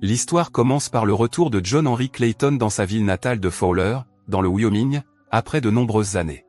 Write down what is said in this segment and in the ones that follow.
L'histoire commence par le retour de John Henry Clayton dans sa ville natale de Fowler, dans le Wyoming, après de nombreuses années.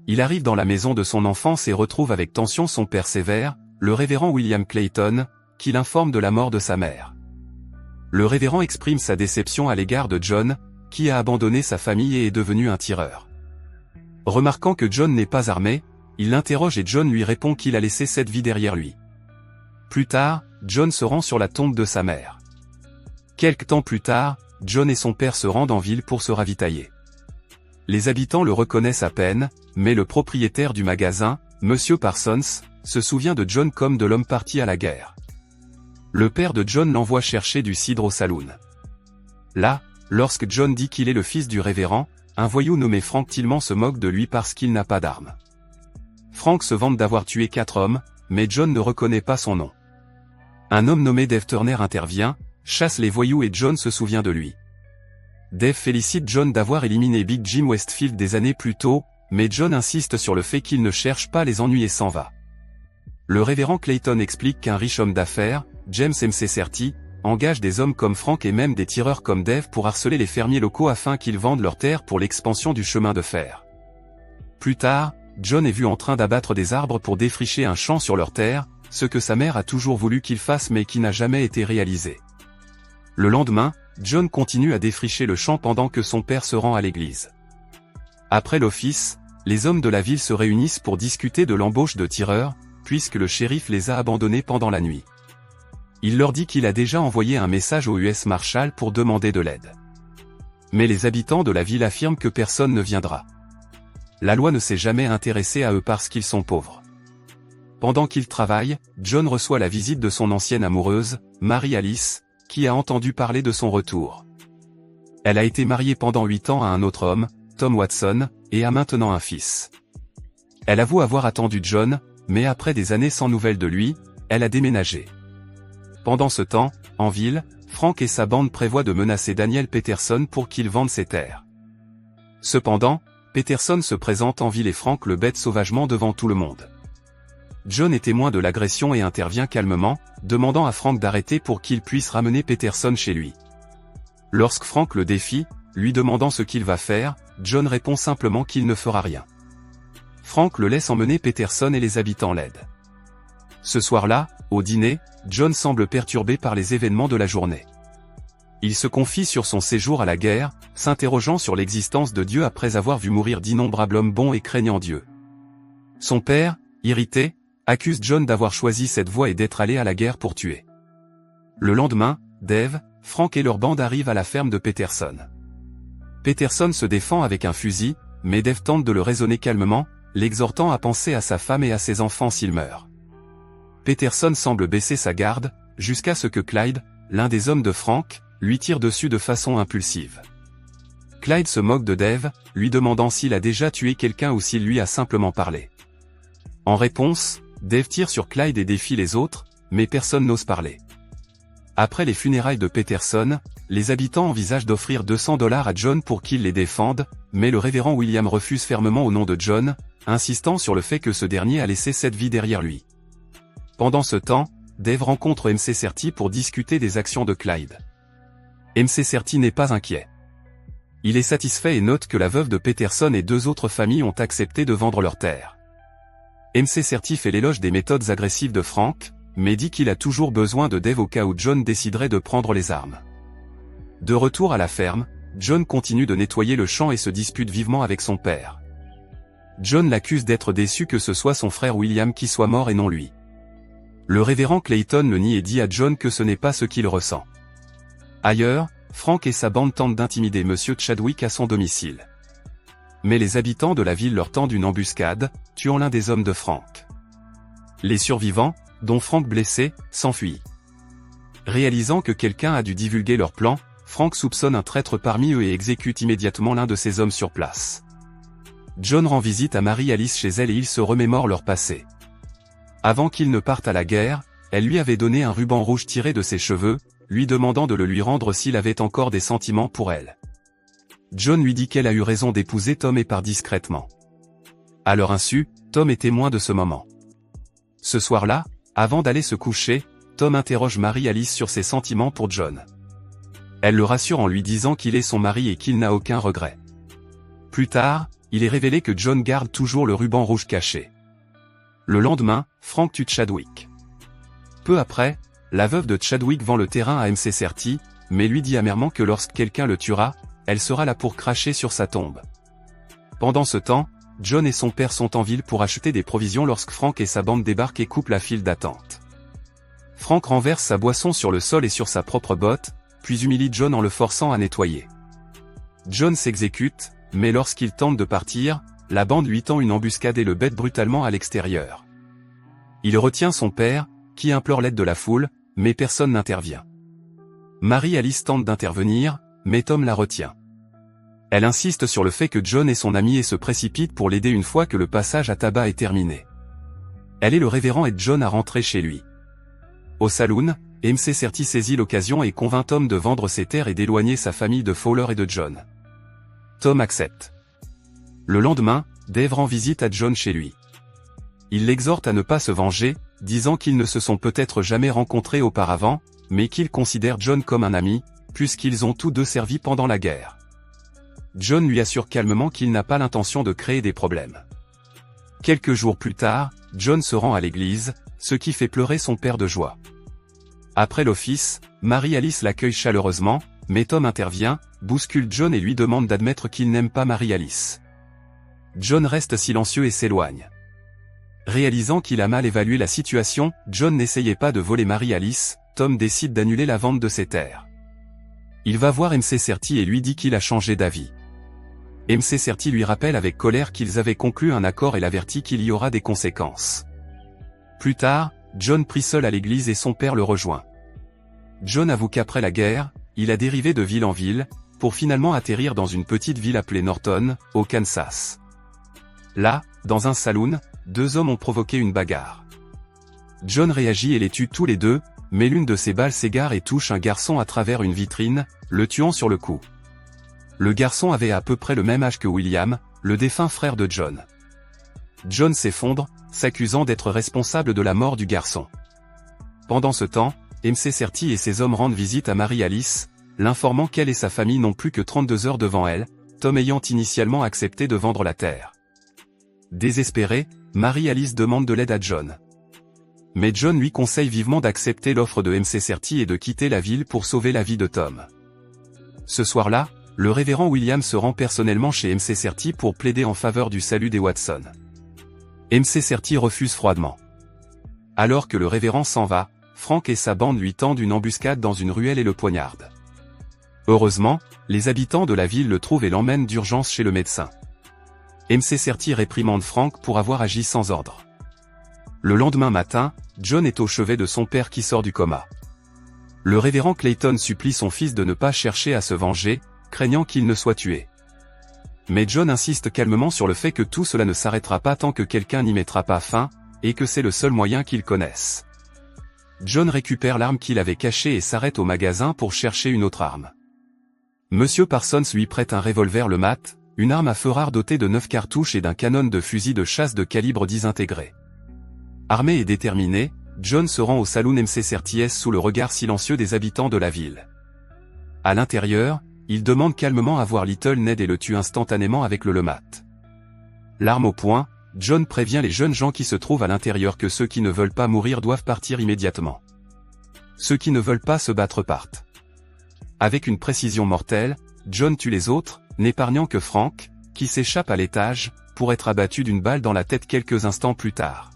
Il arrive dans la maison de son enfance et retrouve avec tension son père sévère, le révérend William Clayton, qui l'informe de la mort de sa mère. Le révérend exprime sa déception à l'égard de John, qui a abandonné sa famille et est devenu un tireur. Remarquant que John n'est pas armé, il l'interroge et John lui répond qu'il a laissé cette vie derrière lui. Plus tard, John se rend sur la tombe de sa mère. Quelque temps plus tard, John et son père se rendent en ville pour se ravitailler. Les habitants le reconnaissent à peine, mais le propriétaire du magasin, Monsieur Parsons, se souvient de John comme de l'homme parti à la guerre. Le père de John l'envoie chercher du cidre au saloon. Là, lorsque John dit qu'il est le fils du révérend, un voyou nommé Frank Tillman se moque de lui parce qu'il n'a pas d'armes. Frank se vante d'avoir tué 4 hommes, mais John ne reconnaît pas son nom. Un homme nommé Dave Turner intervient, chasse les voyous et John se souvient de lui. Dave félicite John d'avoir éliminé Big Jim Westfield des années plus tôt, mais John insiste sur le fait qu'il ne cherche pas les ennuis et s'en va. Le révérend Clayton explique qu'un riche homme d'affaires, James McCarthy, engage des hommes comme Frank et même des tireurs comme Dave pour harceler les fermiers locaux afin qu'ils vendent leurs terres pour l'expansion du chemin de fer. Plus tard, John est vu en train d'abattre des arbres pour défricher un champ sur leurs terres, ce que sa mère a toujours voulu qu'il fasse mais qui n'a jamais été réalisé. Le lendemain, John continue à défricher le champ pendant que son père se rend à l'église. Après l'office, les hommes de la ville se réunissent pour discuter de l'embauche de tireurs, puisque le shérif les a abandonnés pendant la nuit. Il leur dit qu'il a déjà envoyé un message au US Marshal pour demander de l'aide. Mais les habitants de la ville affirment que personne ne viendra. La loi ne s'est jamais intéressée à eux parce qu'ils sont pauvres. Pendant qu'ils travaillent, John reçoit la visite de son ancienne amoureuse, Mary Alice, qui a entendu parler de son retour. Elle a été mariée pendant 8 ans à un autre homme, Tom Watson, et a maintenant un fils. Elle avoue avoir attendu John, mais après des années sans nouvelles de lui, elle a déménagé. Pendant ce temps, en ville, Frank et sa bande prévoient de menacer Daniel Peterson pour qu'il vende ses terres. Cependant, Peterson se présente en ville et Frank le bête sauvagement devant tout le monde. John est témoin de l'agression et intervient calmement, demandant à Frank d'arrêter pour qu'il puisse ramener Peterson chez lui. Lorsque Frank le défie, lui demandant ce qu'il va faire, John répond simplement qu'il ne fera rien. Frank le laisse emmener Peterson et les habitants l'aident. Ce soir-là, au dîner, John semble perturbé par les événements de la journée. Il se confie sur son séjour à la guerre, s'interrogeant sur l'existence de Dieu après avoir vu mourir d'innombrables hommes bons et craignant Dieu. Son père, irrité, accuse John d'avoir choisi cette voie et d'être allé à la guerre pour tuer. Le lendemain, Dave, Frank et leur bande arrivent à la ferme de Peterson. Peterson se défend avec un fusil, mais Dave tente de le raisonner calmement, l'exhortant à penser à sa femme et à ses enfants s'il meurt. Peterson semble baisser sa garde, jusqu'à ce que Clyde, l'un des hommes de Frank, lui tire dessus de façon impulsive. Clyde se moque de Dave, lui demandant s'il a déjà tué quelqu'un ou s'il lui a simplement parlé. En réponse, Dave tire sur Clyde et défie les autres, mais personne n'ose parler. Après les funérailles de Peterson, les habitants envisagent d'offrir $200 à John pour qu'il les défende, mais le révérend William refuse fermement au nom de John, insistant sur le fait que ce dernier a laissé cette vie derrière lui. Pendant ce temps, Dave rencontre McCarthy pour discuter des actions de Clyde. McCarthy n'est pas inquiet. Il est satisfait et note que la veuve de Peterson et 2 autres familles ont accepté de vendre leurs terres. McCarthy fait l'éloge des méthodes agressives de Frank, mais dit qu'il a toujours besoin de Dave au cas où John déciderait de prendre les armes. De retour à la ferme, John continue de nettoyer le champ et se dispute vivement avec son père. John l'accuse d'être déçu que ce soit son frère William qui soit mort et non lui. Le révérend Clayton le nie et dit à John que ce n'est pas ce qu'il ressent. Ailleurs, Frank et sa bande tentent d'intimider Monsieur Chadwick à son domicile. Mais les habitants de la ville leur tendent une embuscade, tuant l'un des hommes de Frank. Les survivants, dont Frank blessé, s'enfuient. Réalisant que quelqu'un a dû divulguer leur plan, Frank soupçonne un traître parmi eux et exécute immédiatement l'un de ses hommes sur place. John rend visite à Mary Alice chez elle et ils se remémorent leur passé. Avant qu'ils ne partent à la guerre, elle lui avait donné un ruban rouge tiré de ses cheveux, lui demandant de le lui rendre s'il avait encore des sentiments pour elle. John lui dit qu'elle a eu raison d'épouser Tom et part discrètement. À leur insu, Tom est témoin de ce moment. Ce soir-là, avant d'aller se coucher, Tom interroge Marie-Alice sur ses sentiments pour John. Elle le rassure en lui disant qu'il est son mari et qu'il n'a aucun regret. Plus tard, il est révélé que John garde toujours le ruban rouge caché. Le lendemain, Frank tue Chadwick. Peu après, la veuve de Chadwick vend le terrain à MC Certi, mais lui dit amèrement que lorsque quelqu'un le tuera, elle sera là pour cracher sur sa tombe. Pendant ce temps, John et son père sont en ville pour acheter des provisions lorsque Frank et sa bande débarquent et coupent la file d'attente. Frank renverse sa boisson sur le sol et sur sa propre botte, puis humilie John en le forçant à nettoyer. John s'exécute, mais lorsqu'il tente de partir, la bande lui tend une embuscade et le bête brutalement à l'extérieur. Il retient son père, qui implore l'aide de la foule, mais personne n'intervient. Marie-Alice tente d'intervenir, mais Tom la retient. Elle insiste sur le fait que John est son ami et se précipite pour l'aider une fois que le passage à tabac est terminé. Elle et le révérend aident John à rentrer chez lui. Au saloon, MC Certi saisit l'occasion et convainc Tom de vendre ses terres et d'éloigner sa famille de Fowler et de John. Tom accepte. Le lendemain, Dave rend visite à John chez lui. Il l'exhorte à ne pas se venger, disant qu'ils ne se sont peut-être jamais rencontrés auparavant, mais qu'il considère John comme un ami, puisqu'ils ont tous deux servi pendant la guerre. John lui assure calmement qu'il n'a pas l'intention de créer des problèmes. Quelques jours plus tard, John se rend à l'église, ce qui fait pleurer son père de joie. Après l'office, Marie-Alice l'accueille chaleureusement, mais Tom intervient, bouscule John et lui demande d'admettre qu'il n'aime pas Marie-Alice. John reste silencieux et s'éloigne. Réalisant qu'il a mal évalué la situation, John n'essayait pas de voler Marie-Alice, Tom décide d'annuler la vente de ses terres. Il va voir MC Certi et lui dit qu'il a changé d'avis. MC Certi lui rappelle avec colère qu'ils avaient conclu un accord et l'avertit qu'il y aura des conséquences. Plus tard, John prie seul à l'église et son père le rejoint. John avoue qu'après la guerre, il a dérivé de ville en ville, pour finalement atterrir dans une petite ville appelée Norton, au Kansas. Là, dans un saloon, deux hommes ont provoqué une bagarre. John réagit et les tue tous les deux, mais l'une de ses balles s'égare et touche un garçon à travers une vitrine, le tuant sur le coup. Le garçon avait à peu près le même âge que William, le défunt frère de John. John s'effondre, s'accusant d'être responsable de la mort du garçon. Pendant ce temps, MC Certi et ses hommes rendent visite à Marie-Alice, l'informant qu'elle et sa famille n'ont plus que 32 heures devant elle, Tom ayant initialement accepté de vendre la terre. Désespérée, Marie-Alice demande de l'aide à John. Mais John lui conseille vivement d'accepter l'offre de MC Certi et de quitter la ville pour sauver la vie de Tom. Ce soir-là, le révérend William se rend personnellement chez MC Certi pour plaider en faveur du salut des Watson. MC Certi refuse froidement. Alors que le révérend s'en va, Frank et sa bande lui tendent une embuscade dans une ruelle et le poignardent. Heureusement, les habitants de la ville le trouvent et l'emmènent d'urgence chez le médecin. MC Certi réprimande Frank pour avoir agi sans ordre. Le lendemain matin, John est au chevet de son père qui sort du coma. Le révérend Clayton supplie son fils de ne pas chercher à se venger, craignant qu'il ne soit tué. Mais John insiste calmement sur le fait que tout cela ne s'arrêtera pas tant que quelqu'un n'y mettra pas fin, et que c'est le seul moyen qu'ils connaissent. John récupère l'arme qu'il avait cachée et s'arrête au magasin pour chercher une autre arme. Monsieur Parsons lui prête un revolver le mat, une arme à feu rare dotée de 9 cartouches et d'un canon de fusil de chasse de calibre 10 intégré. Armé et déterminé, John se rend au saloon MC Certi sous le regard silencieux des habitants de la ville. À l'intérieur, il demande calmement à voir Little Ned et le tue instantanément avec le lemat. L'arme au poing, John prévient les jeunes gens qui se trouvent à l'intérieur que ceux qui ne veulent pas mourir doivent partir immédiatement. Ceux qui ne veulent pas se battre partent. Avec une précision mortelle, John tue les autres, n'épargnant que Frank, qui s'échappe à l'étage, pour être abattu d'une balle dans la tête quelques instants plus tard.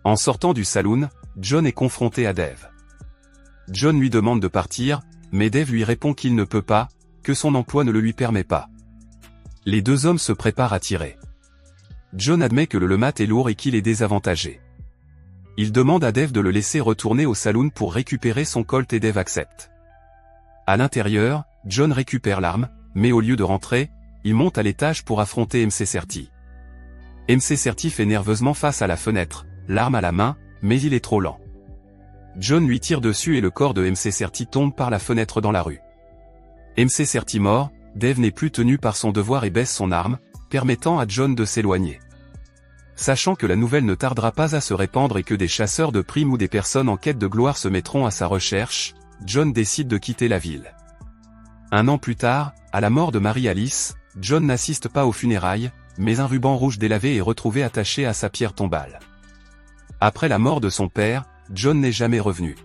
En sortant du saloon, John est confronté à Dave. John lui demande de partir, mais Dave lui répond qu'il ne peut pas, que son emploi ne le lui permet pas. Les deux hommes se préparent à tirer. John admet que le lemat est lourd et qu'il est désavantagé. Il demande à Dave de le laisser retourner au saloon pour récupérer son Colt et Dave accepte. À l'intérieur, John récupère l'arme, mais au lieu de rentrer, il monte à l'étage pour affronter MC Certi. MC Certi fait nerveusement face à la fenêtre, l'arme à la main, mais il est trop lent. John lui tire dessus et le corps de MC Certi tombe par la fenêtre dans la rue. MC Certi mort, Dave n'est plus tenu par son devoir et baisse son arme, permettant à John de s'éloigner. Sachant que la nouvelle ne tardera pas à se répandre et que des chasseurs de primes ou des personnes en quête de gloire se mettront à sa recherche, John décide de quitter la ville. Un an plus tard, à la mort de Marie-Alice, John n'assiste pas aux funérailles, mais un ruban rouge délavé est retrouvé attaché à sa pierre tombale. Après la mort de son père, John n'est jamais revenu.